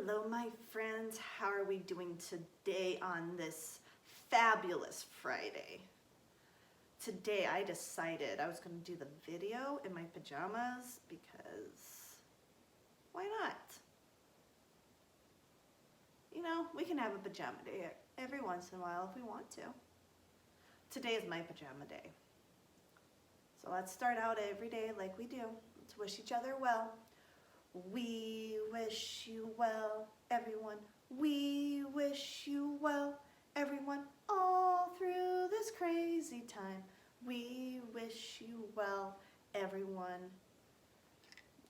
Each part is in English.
Hello, my friends. How are we doing today on this fabulous Friday? Today I decided I was going to do the video in my pajamas because why not? You know, we can have a pajama day every once in a while if we want to. Today is my pajama day. So let's start out every day like we do. Let's wish each other well. We wish you well, everyone. We wish you well, everyone, all through this crazy time. We wish you well, everyone.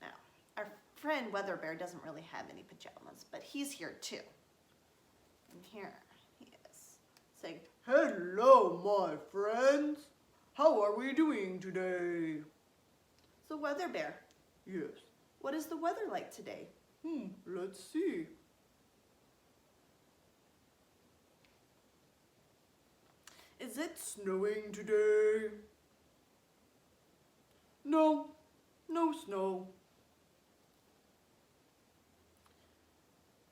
Now, our friend Weather Bear doesn't really have any pajamas, but he's here too. And here he is, saying, "Hello, my friends. How are we doing today?" So Weather Bear, Yes. what is the weather like today? Let's see. Is it Snowing today? No, no snow.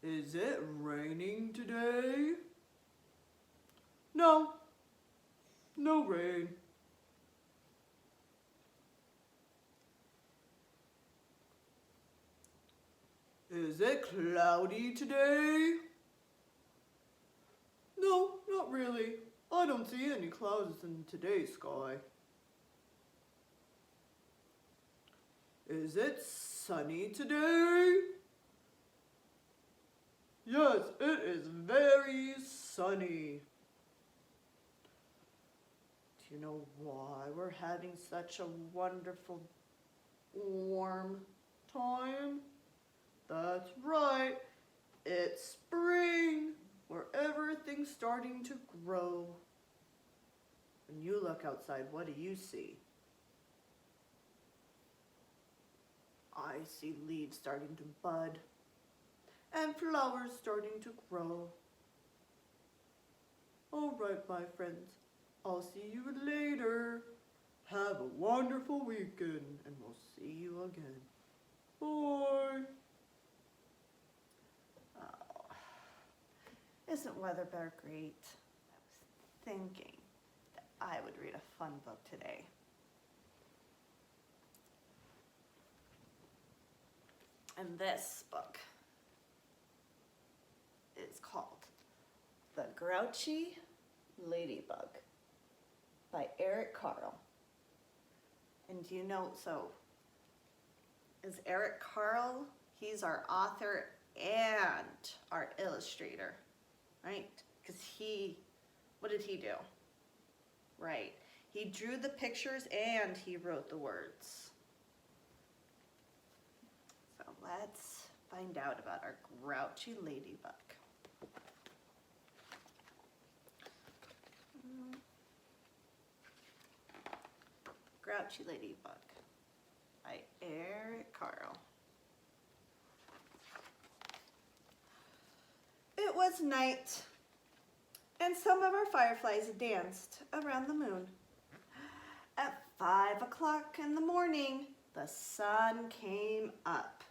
Is it raining today? No, no rain. Is it cloudy today? No, not really. I don't see any clouds in today's sky. Is it sunny today? Yes, it is very sunny. Do you know why we're having such a wonderful, warm time? That's right, it's spring, where everything's starting to grow. When you look outside, what do you see? I see leaves starting to bud and flowers starting to grow. All right, my friends, I'll see you later. Have a wonderful weekend, and we'll see you again. Bye. Isn't Weather Bear great? I was thinking that I would read a fun book today. And this book is called The Grouchy Ladybug by Carle. And do you know, so is Carle, he's our author and our illustrator. Right? Because what did he do? Right. He drew the pictures and he wrote the words. So let's find out about our Grouchy Ladybug. Grouchy Ladybug by Carle. It was night, and some of our fireflies danced around the moon. At 5 o'clock in the morning, the sun came up.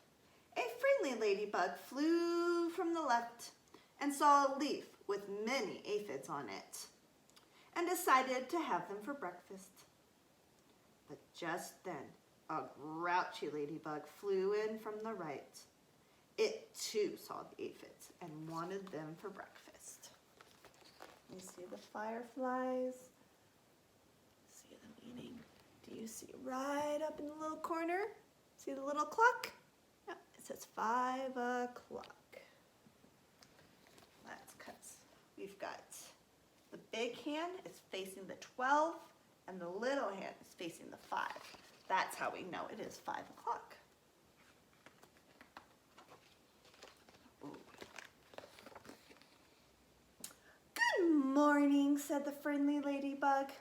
A friendly ladybug flew from the left and saw a leaf with many aphids on it and decided to have them for breakfast. But just then, a grouchy ladybug flew in from the right. It too saw the aphids and wanted them for breakfast. You see the fireflies? See them eating. Do you see right up in the little corner? See the little clock? Yep, it says 5 o'clock. That's because we've got the big hand is facing the 12 and the little hand is facing the 5. That's how we know it is 5 o'clock. "Good morning," said the friendly ladybug.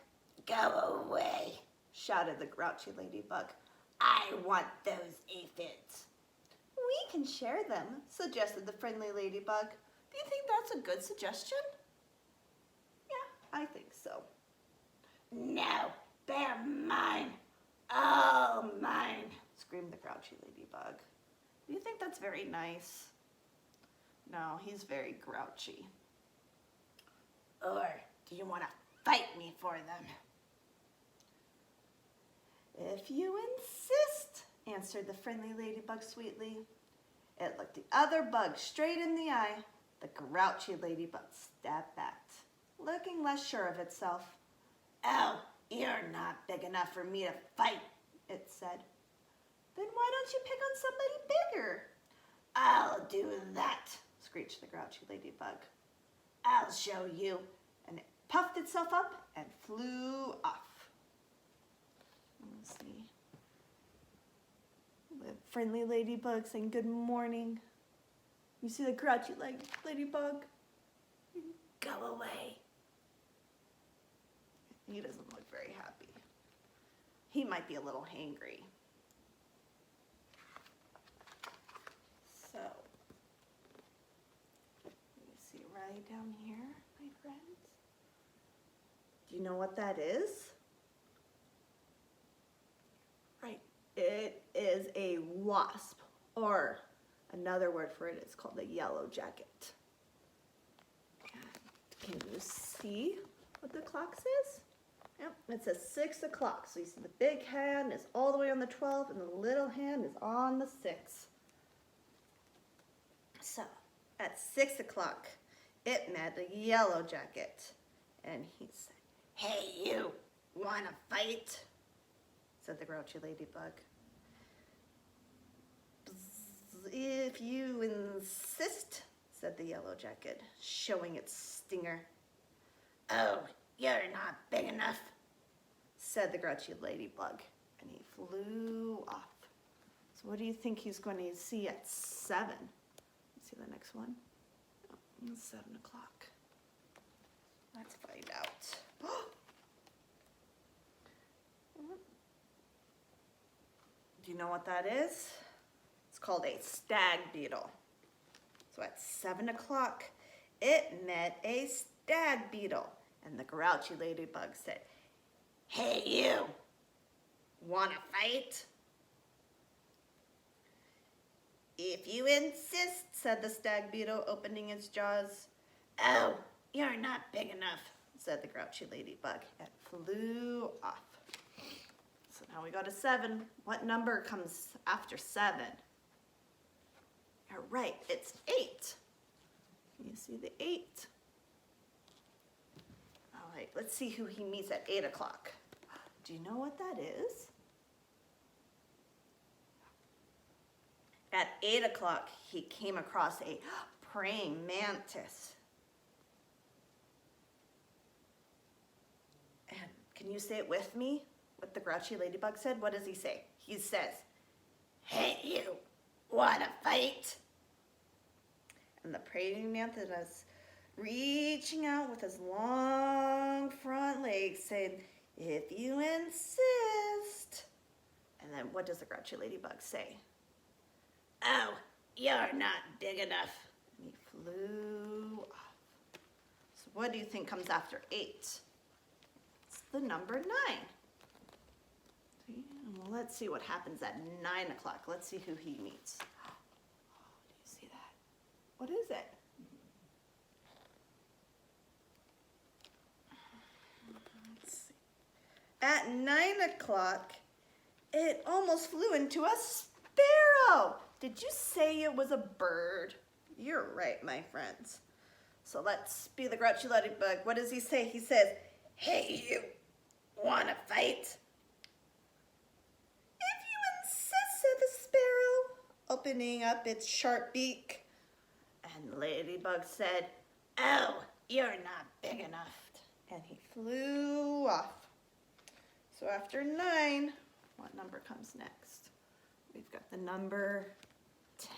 "Go away," shouted the grouchy ladybug. "I want those aphids." "We can share them," suggested the friendly ladybug. "Do you think that's a good suggestion?" "Yeah, I think so." "No, they're mine. All mine," screamed the grouchy ladybug. "Do you think that's very nice?" No, he's very grouchy. Or do you want to fight me for them? If you insist, answered the friendly ladybug sweetly. It looked the other bug straight in the eye. The grouchy ladybug stepped back, looking less sure of itself. Oh, you're not big enough for me to fight, it said. Then why don't you pick on somebody bigger? I'll do that, screeched the grouchy ladybug. I'll show you. And it puffed itself up and flew off. Let's see. The friendly ladybug saying good morning. You see the grouchy ladybug? Go away. He doesn't look very happy. He might be a little hangry. So, you see right down here, my friends? Do you know what that is? Right, it is a wasp, or another word for it is called a yellow jacket. Can you see what the clock says? Yep, it says 6 o'clock. So you see the big hand is all the way on the 12 and the little hand is on the 6. So at 6 o'clock, it met a yellow jacket. And he said, Hey, you, want to fight? said the grouchy ladybug. If you insist, said the yellow jacket, showing its stinger. Oh, you're not big enough, said the grouchy ladybug, and he flew off. So what do you think he's going to see at 7? Let's see the next one. Oh, it's 7 o'clock. Let's find out. Do you know what that is? It's called a stag beetle. So at 7 o'clock, it met a stag beetle. And the grouchy ladybug said, Hey, you, want to fight? If you insist, said the stag beetle, opening its jaws. Oh, you're not big enough, said the grouchy ladybug, and flew off. So now we go to 7. What number comes after 7? You're right, it's 8. You see the 8? All right, let's see who he meets at 8 o'clock. Do you know what that is? At 8 o'clock, he came across a praying mantis. And can you say it with me? What the grouchy ladybug said? What does he say? He says, Hey, you, want to fight? And the praying mantis is reaching out with his long front legs, saying, If you insist. And then what does the grouchy ladybug say? Oh, you're not big enough. And he flew off. So what do you think comes after 8? It's the number 9. See? Well, let's see what happens at 9 o'clock. Let's see who he meets. Oh, do you see that? What is it? Let's see. At 9 o'clock, it almost flew into a sparrow. Did you say it was a bird? You're right, my friends. So let's be the grouchy ladybug. What does he say? He says, Hey, you, want to fight? If you insist, said the sparrow, opening up its sharp beak. And the ladybug said, Oh, you're not big enough. And he flew off. So after 9, what number comes next? We've got the number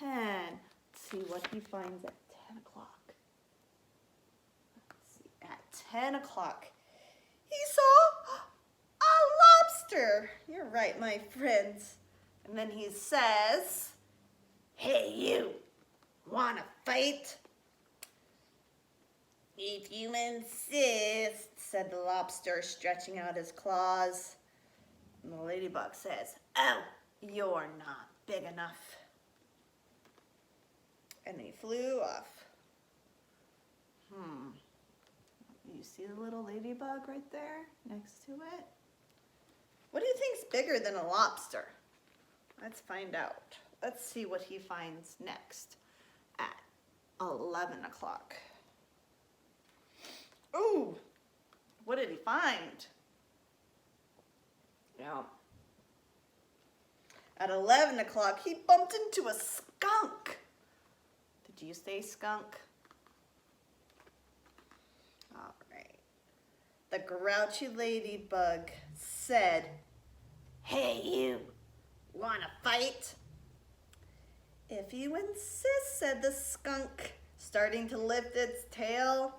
10. Let's see what he finds at 10 o'clock. Let's see, at 10 o'clock, he saw a lobster. You're right, my friends. And then he says, Hey, you, want to fight? If you insist, said the lobster, stretching out his claws. And the ladybug says, Oh, You're not big enough. and he flew off. You see the little ladybug right there next to it? What do you think's bigger than a lobster? Let's find out. Let's see what he finds next at 11 o'clock. Ooh, what did he find? Yeah. At 11 o'clock, he bumped into a skunk. Did you say skunk? All right. The Grouchy Ladybug said, Hey, you. "Wanna fight?" "If you insist," said the skunk, starting to lift its tail.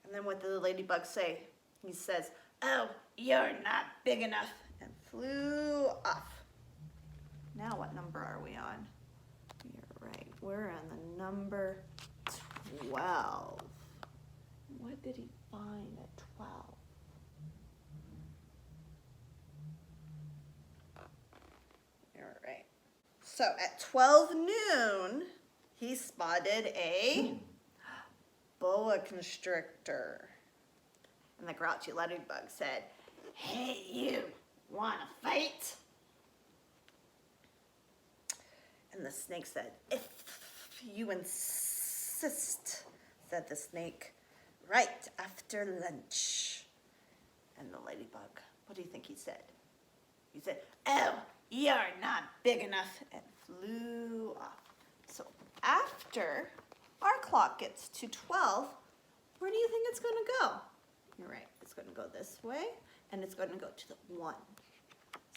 And then what did the ladybug say? He says, Oh, you're not big enough. and flew off. Now what number are we on? You're right. We're on the number 12. What did he find at 12? You're right. So at 12 noon, he spotted a boa constrictor. And the Grouchy Ladybug said, Hey, you. Wanna fight? and the snake said, "If you insist," said the snake, "right after lunch." And the ladybug, what do you think he said? He said, Oh, you're not big enough. and flew off. So after our clock gets to 12, where do you think it's going to go? You're right. It's going to go this way, and it's going to go to the 1.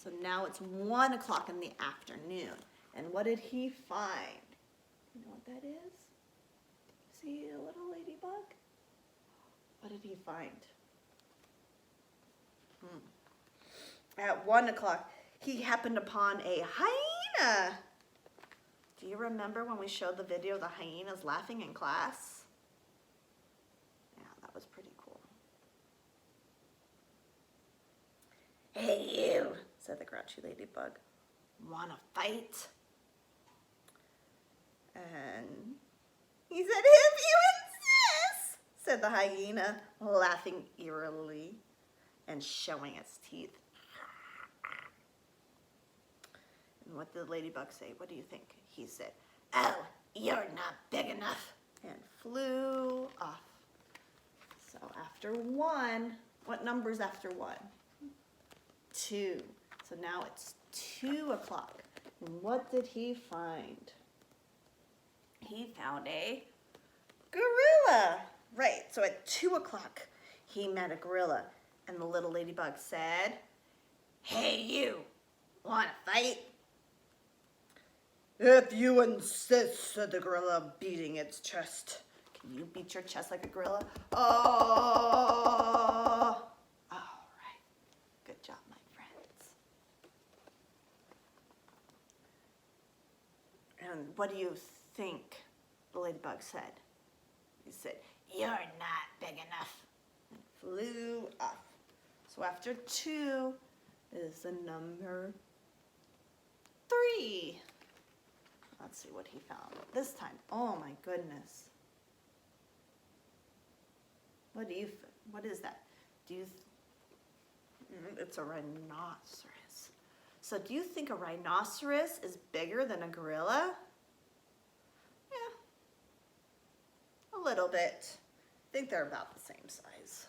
So now it's 1 o'clock in the afternoon. And what did he find? You know what that is? See a little ladybug? What did he find? At 1 o'clock, he happened upon a hyena. Do you remember when we showed the video of the hyenas laughing in class? Yeah, that was pretty cool. Hey, you. Said the Grouchy Ladybug. Wanna fight? And he said, "If you insist," said the hyena, laughing eerily and showing its teeth. And what did the ladybug say? What do you think? He said, Oh, you're not big enough. and flew off. So after 1, what number's after 1? 2. So now it's 2 o'clock. And what did he find? He found a gorilla. Right, so at 2 o'clock, he met a gorilla. And the little ladybug said, Hey, you. Wanna fight? "If you insist," said the gorilla, beating its chest. Can you beat your chest like a gorilla? Oh! All right. Good job, my friends. And what do you think the ladybug said? He said, You're not big enough. and flew off. So after 2 is the number 3. Let's see what he found this time. Oh my goodness. What is that? It's a rhinoceros. So do you think a rhinoceros is bigger than a gorilla? Yeah, a little bit. I think they're about the same size.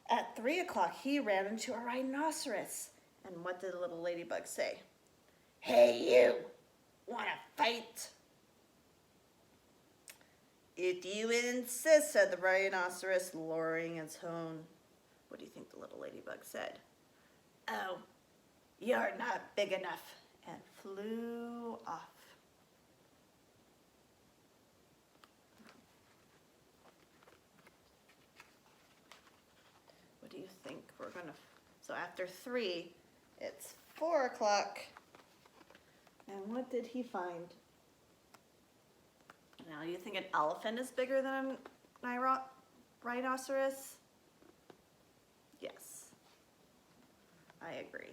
At 3 o'clock, he ran into a rhinoceros. And what did the little ladybug say? Hey, you. Wanna fight? "If you insist," said the rhinoceros, lowering its tone. What do you think the little ladybug said? Oh, you're not big enough. And flew off. What do you think we're gonna? So after 3, it's 4 o'clock. And what did he find? Now, you think an elephant is bigger than a rhinoceros? Yes, I agree.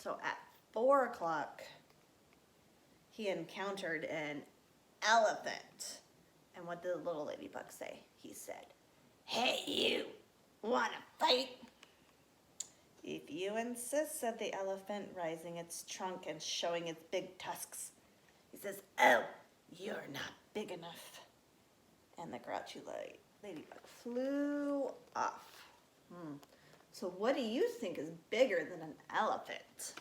So at 4 o'clock, he encountered an elephant. And what did the little ladybug say? He said, Hey, you. Wanna fight? "If you insist," said the elephant, raising its trunk and showing its big tusks. He says, oh, you're not big enough. And the grouchy ladybug flew off. So what do you think is bigger than an elephant?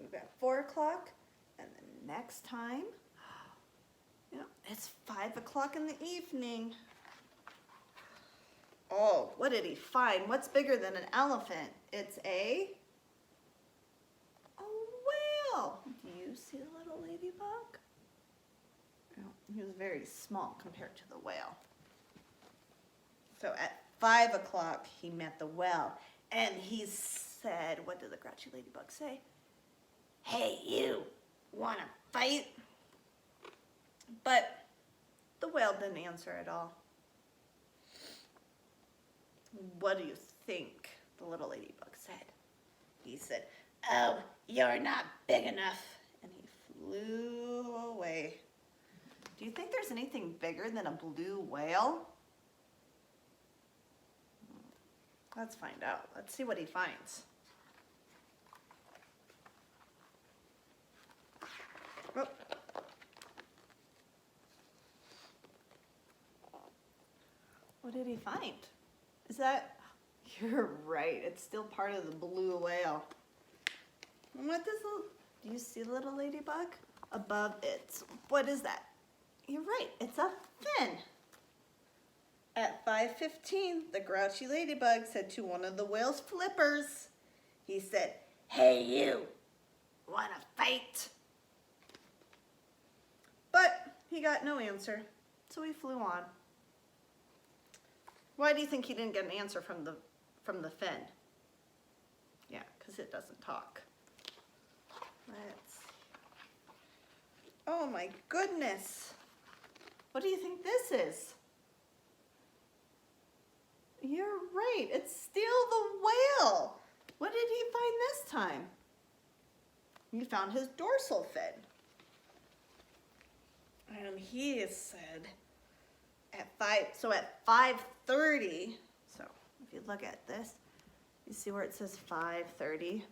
We've got 4 o'clock, and the next time, it's 5 o'clock in the evening. Oh, what did he find? What's bigger than an elephant? It's a whale. Do you see the little ladybug? No, he was very small compared to the whale. So at 5 o'clock, he met the whale, and he said, what did the grouchy ladybug say? Hey, you. Wanna fight? But the whale didn't answer at all. What do you think the little ladybug said? He said, Oh, you're not big enough. and he flew away. Do you think there's anything bigger than a blue whale? Let's find out. Let's see what he finds. Oh. What did he find? Is that, you're right, it's still part of the blue whale. And what does do you see the little ladybug? Above it, what is that? You're right, it's a fin. At 5:15, the grouchy ladybug said to one of the whale's flippers, he said, Hey, you. Wanna fight? but he got no answer, so he flew on. Why do you think he didn't get an answer from the fin? Yeah, because it doesn't talk. Let's see. Oh my goodness. What do you think this is? You're right, it's still the whale. What did he find this time? He found his dorsal fin. And he said at 5:30, so if you look at this, you see where it says 5:30?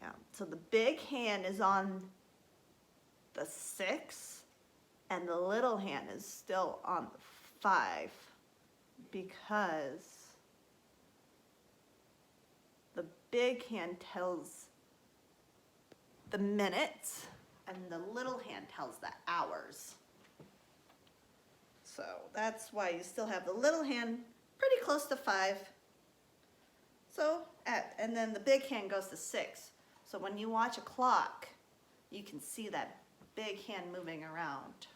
Yeah, so the big hand is on the 6, and the little hand is still on the 5, because the big hand tells the minutes, and the little hand tells the hours. So that's why you still have the little hand pretty close to 5. So and then the big hand goes to 6. So when you watch a clock, you can see that big hand moving around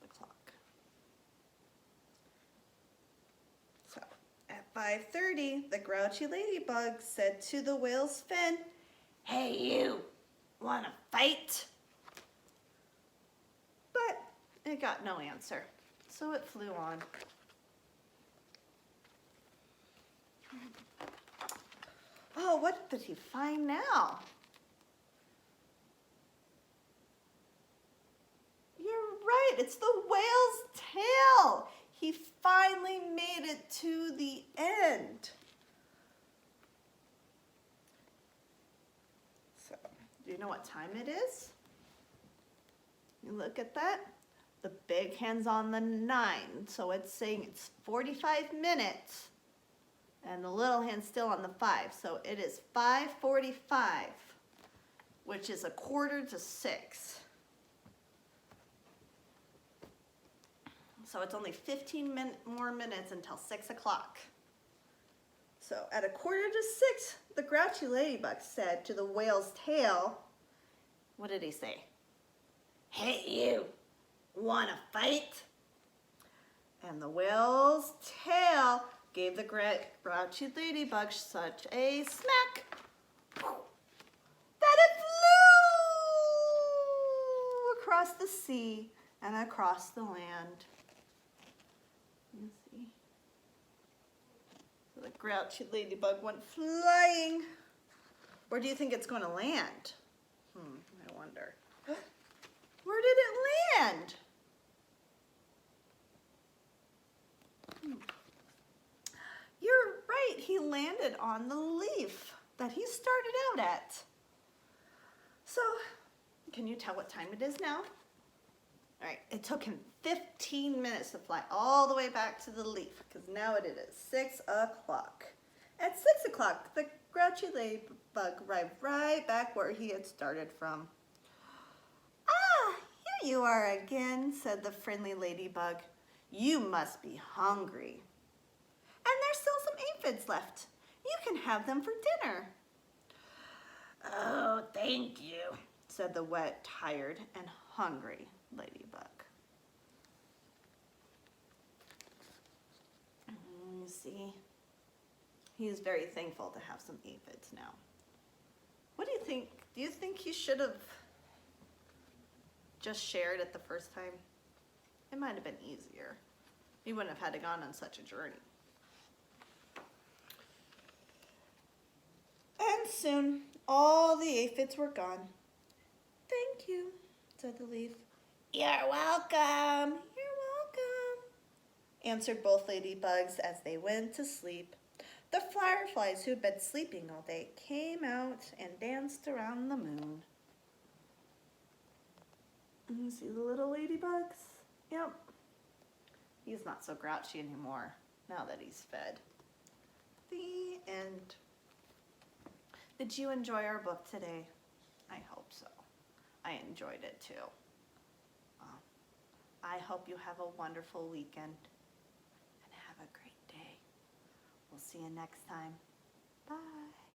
the clock. So at 5:30, the grouchy ladybug said to the whale's fin, Hey, you. Wanna fight? but it got no answer, so it flew on. Oh, what did he find now? You're right, it's the whale's tail. He finally made it to the end. So, do you know what time it is? You look at that. The big hand's on the 9, so it's saying it's 45 minutes. And the little hand's still on the 5, so it is 5:45, which is 5:45. So it's only 15 more minutes until 6 o'clock. So at 5:45, the grouchy ladybug said to the whale's tail, what did he say? Hey, you. Wanna fight? And the whale's tail gave the grouchy ladybug such a smack that it flew across the sea and across the land. You see. The Grouchy Ladybug went flying. Where do you think it's going to land? I wonder. Where did it land? You're right, he landed on the leaf that he started out at. So, can you tell what time it is now? All right, it took him 15 minutes to fly all the way back to the leaf because now it is 6 o'clock. At 6 o'clock, the Grouchy Ladybug arrived right back where he had started from. Ah, here you are again, said the friendly ladybug. You must be hungry. And there's still some aphids left. You can have them for dinner. Oh, thank you. Said the wet, tired, and hungry ladybug. You see, he is very thankful to have some aphids now. What do you think? Do you think he should have just shared it the first time? It might have been easier. He wouldn't have had to gone on such a journey. And soon, all the aphids were gone. Thank you, said the leaf. You're welcome. You're welcome, answered both ladybugs as they went to sleep. The fireflies who had been sleeping all day came out and danced around the moon. You see the little ladybugs? Yep. He's not so grouchy anymore now that he's fed. The end. Did you enjoy our book today? I hope so. I enjoyed it too. I hope you have a wonderful weekend and have a great day. We'll see you next time. Bye.